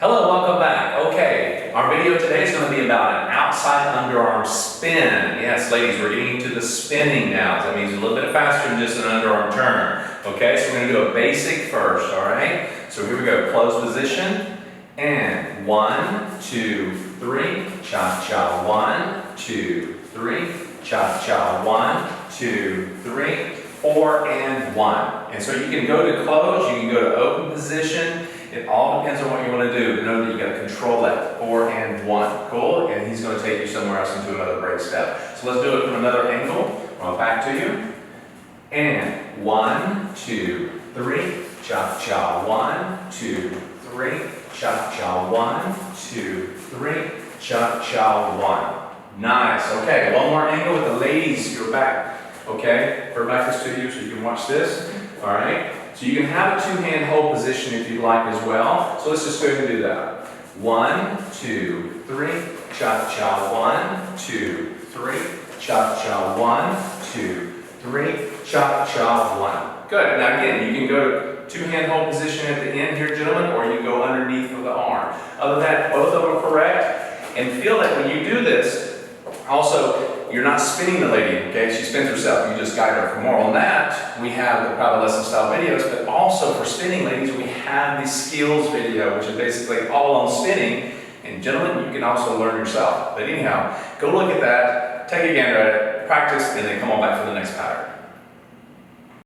Hello, welcome back. Okay, our video today is going to be about an outside underarm spin. Yes, ladies, we're getting into the spinning now. That means a little bit faster than just an underarm turn. Okay, so we're going to do a basic first, all right? So here we go, closed position, and 1, 2, 3, cha-cha, 1, 2, 3, cha-cha, 1, 2, 3, 4, and 1. And so you can go to close, you can go to open position. It all depends on what you want to do, but know that you got to control that 4 and 1. Cool? And he's going to take you somewhere else into another break step. So let's do it from another angle. I'll back to you. And 1, 2, 3, cha-cha, 1, 2, 3, cha-cha, 1, 2, 3, cha-cha, 1. Nice. Okay, one more angle with the ladies, your back. Okay, her back is to you so you can watch this. All right. So you can have a two-hand hold position if you'd like as well. So let's just go ahead and do that. 1, 2, 3, cha-cha, 1, 2, 3, cha-cha, 1, 2, 3, cha-cha, 1. Good. Now again, you can go to two-hand hold position at the end here, gentlemen, or you go underneath of the arm. Other than that, both of them are correct. And feel that when you do this, also, you're not spinning the lady, okay? She spins herself, you just guide her. For more on that, we have the private lesson style videos, but also for spinning ladies, we have the skills video, which is basically all on spinning. And gentlemen, you can also learn yourself. But anyhow, go look at that, take a gander at it, practice, and then come on back for the next pattern.